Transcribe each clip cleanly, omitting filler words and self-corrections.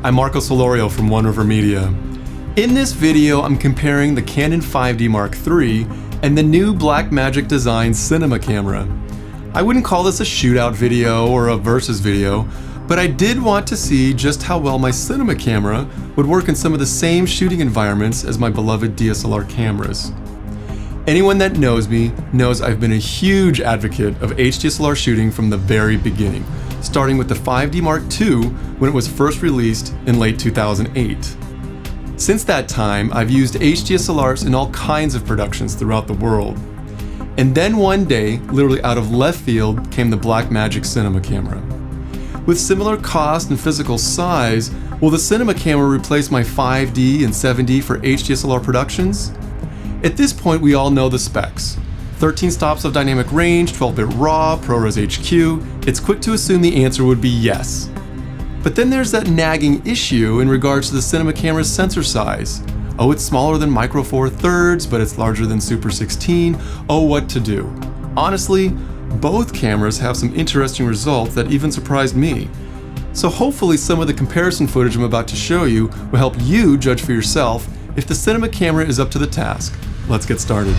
I'm Marco Solorio from One River Media. In this video, I'm comparing the Canon 5D Mark III and the new Blackmagic Design cinema camera. I wouldn't call this a shootout video or a versus video, but I did want to see just how well my cinema camera would work in some of the same shooting environments as my beloved DSLR cameras. Anyone that knows me knows I've been a huge advocate of HDSLR shooting from the very beginning, starting with the 5D Mark II when it was first released in late 2008. Since that time, I've used HDSLRs in all kinds of productions throughout the world. And then one day, literally out of left field, came the Blackmagic cinema camera. With similar cost and physical size, will the cinema camera replace my 5D and 7D for HDSLR productions? At this point, we all know the specs. 13 stops of dynamic range, 12-bit RAW, ProRes HQ. It's quick to assume the answer would be yes. But then there's that nagging issue in regards to the cinema camera's sensor size. Oh, it's smaller than Micro Four Thirds, but it's larger than Super 16. Oh, what to do? Honestly, both cameras have some interesting results that even surprised me. So hopefully some of the comparison footage I'm about to show you will help you judge for yourself if the cinema camera is up to the task. Let's get started.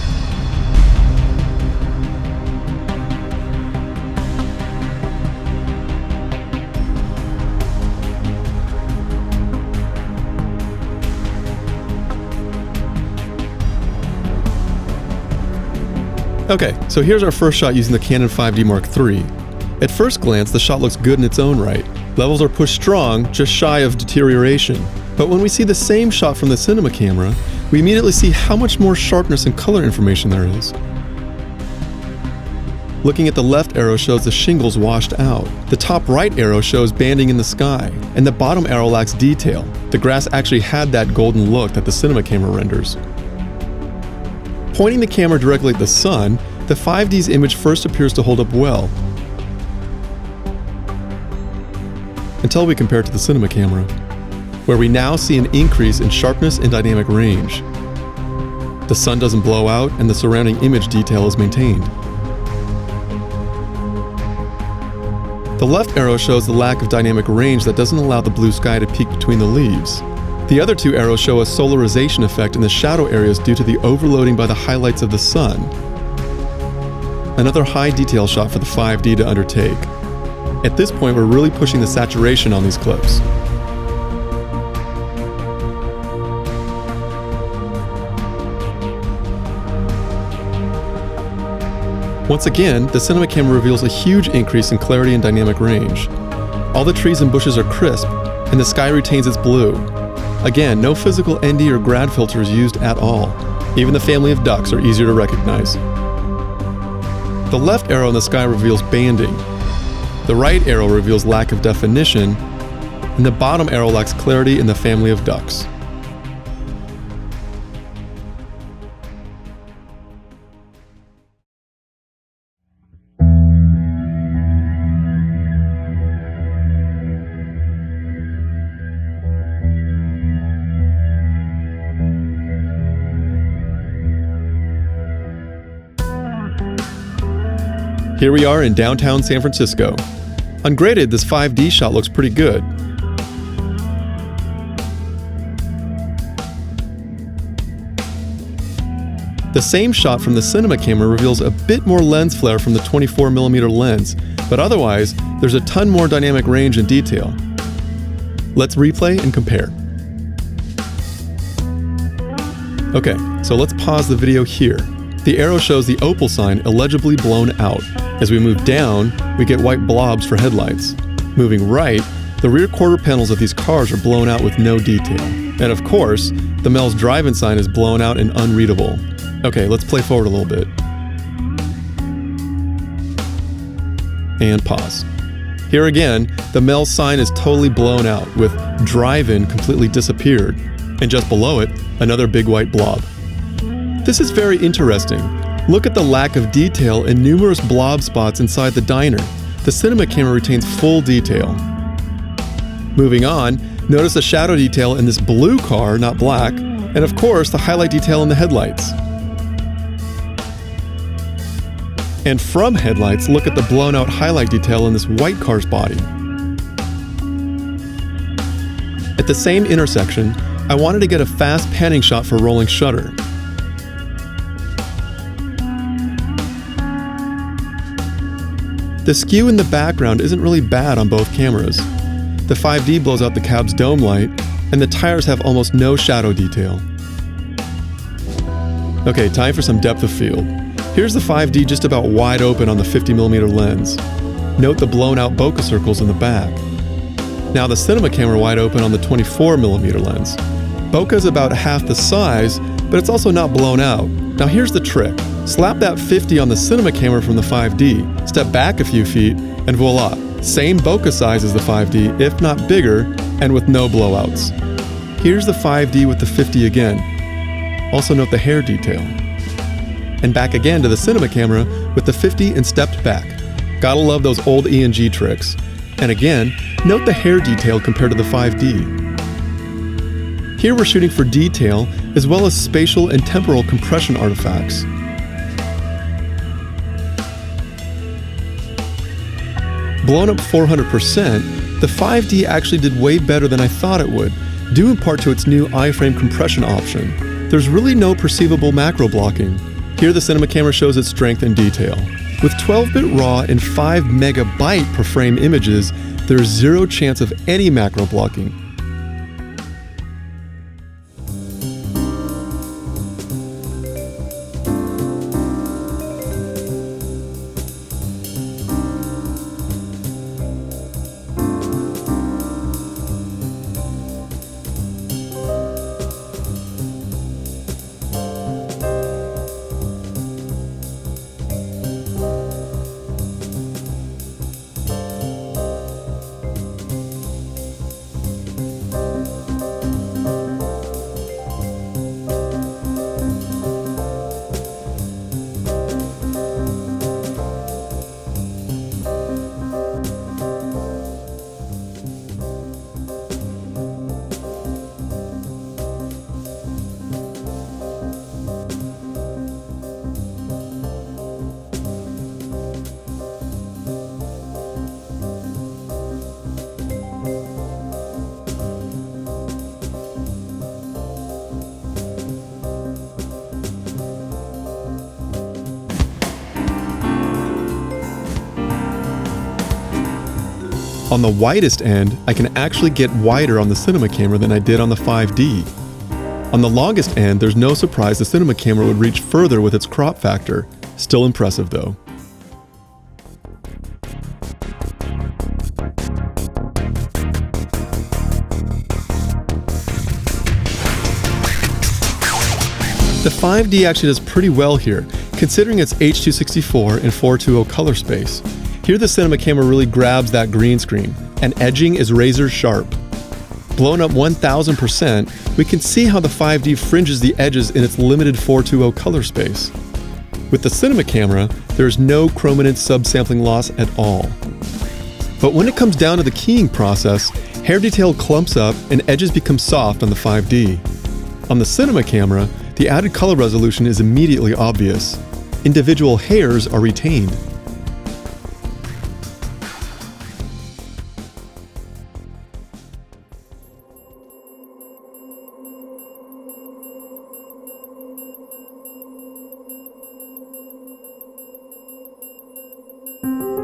Okay, so here's our first shot using the Canon 5D Mark III. At first glance, the shot looks good in its own right. Levels are pushed strong, just shy of deterioration. But when we see the same shot from the cinema camera, we immediately see how much more sharpness and color information there is. Looking at the left arrow shows the shingles washed out. The top right arrow shows banding in the sky, and the bottom arrow lacks detail. The grass actually had that golden look that the cinema camera renders. Pointing the camera directly at the sun, the 5D's image first appears to hold up well, until we compare it to the cinema camera, where we now see an increase in sharpness and dynamic range. The sun doesn't blow out, and the surrounding image detail is maintained. The left arrow shows the lack of dynamic range that doesn't allow the blue sky to peek between the leaves. The other two arrows show a solarization effect in the shadow areas due to the overloading by the highlights of the sun. Another high detail shot for the 5D to undertake. At this point, we're really pushing the saturation on these clips. Once again, the cinema camera reveals a huge increase in clarity and dynamic range. All the trees and bushes are crisp, and the sky retains its blue. Again, no physical ND or grad filter is used at all. Even the family of ducks are easier to recognize. The left arrow in the sky reveals banding. The right arrow reveals lack of definition, and the bottom arrow lacks clarity in the family of ducks. Here we are in downtown San Francisco. Ungraded, this 5D shot looks pretty good. The same shot from the cinema camera reveals a bit more lens flare from the 24mm lens, but otherwise, there's a ton more dynamic range and detail. Let's replay and compare. Okay, so let's pause the video here. The arrow shows the opal sign illegibly blown out. As we move down, we get white blobs for headlights. Moving right, the rear quarter panels of these cars are blown out with no detail. And of course, the Mel's drive-in sign is blown out and unreadable. Okay, let's play forward a little bit. And pause. Here again, the Mel's sign is totally blown out, with drive-in completely disappeared. And just below it, another big white blob. This is very interesting. Look at the lack of detail and numerous blob spots inside the diner. The cinema camera retains full detail. Moving on, notice the shadow detail in this blue car, not black, and of course the highlight detail in the headlights. And from headlights, look at the blown out highlight detail in this white car's body. At the same intersection, I wanted to get a fast panning shot for rolling shutter. The skew in the background isn't really bad on both cameras. The 5D blows out the cab's dome light, and the tires have almost no shadow detail. Okay, time for some depth of field. Here's the 5D just about wide open on the 50mm lens. Note the blown out bokeh circles in the back. Now the cinema camera wide open on the 24mm lens. Bokeh is about half the size, but it's also not blown out. Now here's the trick. Slap that 50 on the cinema camera from the 5D, step back a few feet, and voila, same bokeh size as the 5D, if not bigger, and with no blowouts. Here's the 5D with the 50 again. Also note the hair detail. And back again to the cinema camera with the 50 and stepped back. Gotta love those old E&G tricks. And again, note the hair detail compared to the 5D. Here we're shooting for detail as well as spatial and temporal compression artifacts. Blown up 400%, the 5D actually did way better than I thought it would, due in part to its new iframe compression option. There's really no perceivable macro blocking. Here the cinema camera shows its strength and detail. With 12-bit RAW and 5 MB per frame images, there's zero chance of any macro blocking. On the widest end, I can actually get wider on the cinema camera than I did on the 5D. On the longest end, there's no surprise the cinema camera would reach further with its crop factor. Still impressive though. The 5D actually does pretty well here, considering its H.264 and 420 color space. Here the cinema camera really grabs that green screen, and edging is razor sharp. Blown up 1000%, we can see how the 5D fringes the edges in its limited 420 color space. With the cinema camera, there's no chrominance subsampling loss at all. But when it comes down to the keying process, hair detail clumps up and edges become soft on the 5D. On the cinema camera, the added color resolution is immediately obvious. Individual hairs are retained.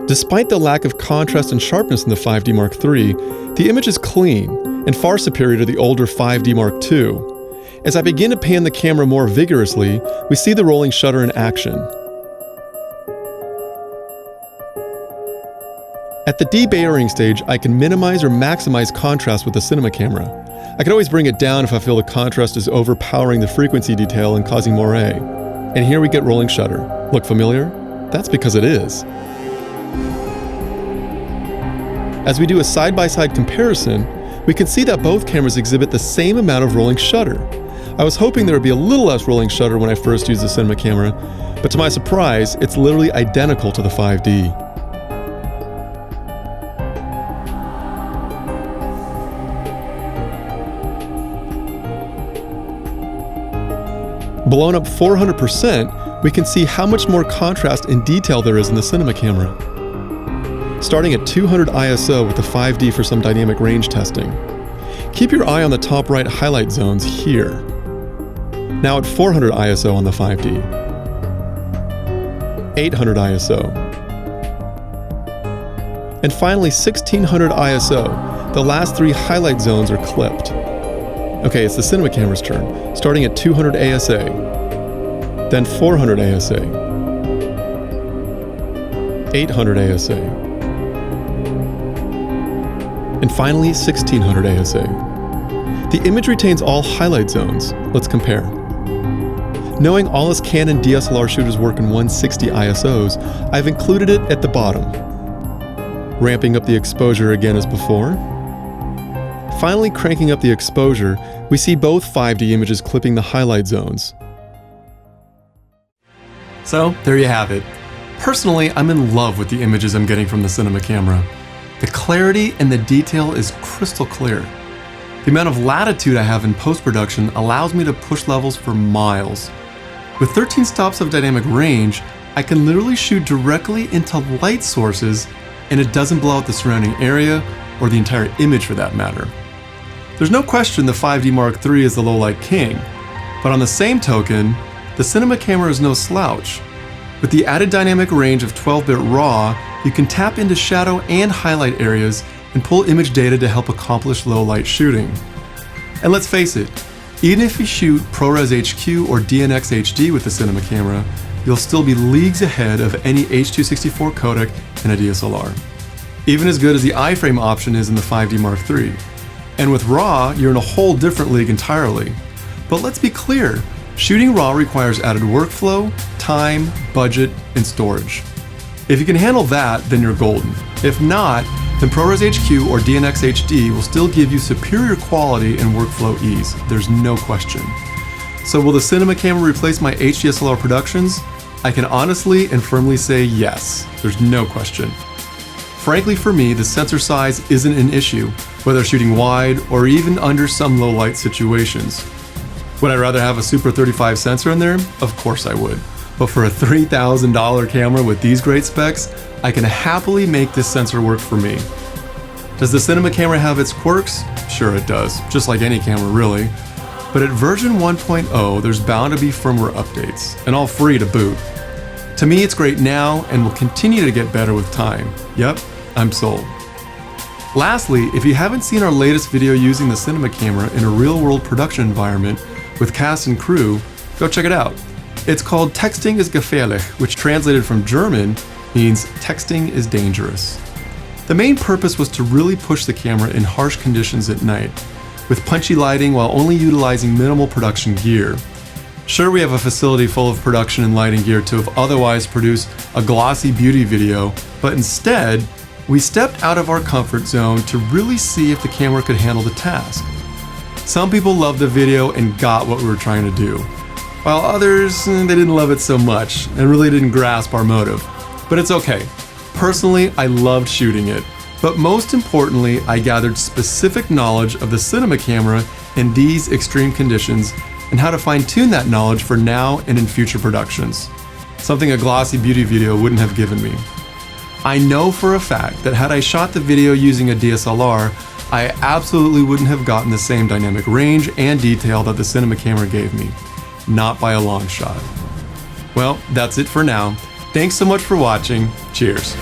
Despite the lack of contrast and sharpness in the 5D Mark III, the image is clean and far superior to the older 5D Mark II. As I begin to pan the camera more vigorously, we see the rolling shutter in action. At the debayering stage, I can minimize or maximize contrast with the cinema camera. I can always bring it down if I feel the contrast is overpowering the frequency detail and causing moire. And here we get rolling shutter. Look familiar? That's because it is. As we do a side-by-side comparison, we can see that both cameras exhibit the same amount of rolling shutter. I was hoping there would be a little less rolling shutter when I first used the cinema camera, but to my surprise, it's literally identical to the 5D. Blown up 400%, we can see how much more contrast and detail there is in the cinema camera. Starting at 200 ISO with the 5D for some dynamic range testing. Keep your eye on the top right highlight zones here. Now at 400 ISO on the 5D, 800 ISO, and finally 1600 ISO. The last 3 highlight zones are clipped. Okay, it's the cinema camera's turn, starting at 200 ASA, then 400 ASA, 800 ASA, and finally 1600 ASA. The image retains all highlight zones. Let's compare. Knowing all us Canon DSLR shooters work in 160 ISOs, I've included it at the bottom. Ramping up the exposure again as before. Finally cranking up the exposure, we see both 5D images clipping the highlight zones. So there you have it. Personally, I'm in love with the images I'm getting from the cinema camera. The clarity and the detail is crystal clear. The amount of latitude I have in post-production allows me to push levels for miles. With 13 stops of dynamic range, I can literally shoot directly into light sources and it doesn't blow out the surrounding area or the entire image for that matter. There's no question the 5D Mark III is the low light king, but on the same token, the cinema camera is no slouch. With the added dynamic range of 12-bit RAW, you can tap into shadow and highlight areas and pull image data to help accomplish low light shooting. And let's face it, even if you shoot ProRes HQ or DNx HD with the cinema camera, you'll still be leagues ahead of any H.264 codec in a DSLR. Even as good as the iframe option is in the 5D Mark III. And with RAW, you're in a whole different league entirely. But let's be clear, shooting RAW requires added workflow, time, budget, and storage. If you can handle that, then you're golden. If not, then ProRes HQ or DNx HD will still give you superior quality and workflow ease. There's no question. So will the cinema camera replace my HDSLR productions? I can honestly and firmly say yes. There's no question. Frankly, for me, the sensor size isn't an issue, whether shooting wide or even under some low light situations. Would I rather have a Super 35 sensor in there? Of course I would. But for a $3,000 camera with these great specs, I can happily make this sensor work for me. Does the cinema camera have its quirks? Sure it does, just like any camera really. But at version 1.0, there's bound to be firmware updates, and all free to boot. To me, it's great now and will continue to get better with time. Yep, I'm sold. Lastly, if you haven't seen our latest video using the cinema camera in a real-world production environment with cast and crew, go check it out. It's called Texting ist gefährlich, which translated from German means texting is dangerous. The main purpose was to really push the camera in harsh conditions at night, with punchy lighting while only utilizing minimal production gear. Sure, we have a facility full of production and lighting gear to have otherwise produced a glossy beauty video, but instead, we stepped out of our comfort zone to really see if the camera could handle the task. Some people loved the video and got what we were trying to do, while others, they didn't love it so much and really didn't grasp our motive. But it's okay. Personally, I loved shooting it, but most importantly, I gathered specific knowledge of the cinema camera in these extreme conditions and how to fine-tune that knowledge for now and in future productions. Something a glossy beauty video wouldn't have given me. I know for a fact that had I shot the video using a DSLR, I absolutely wouldn't have gotten the same dynamic range and detail that the cinema camera gave me. Not by a long shot. Well, that's it for now. Thanks so much for watching. Cheers.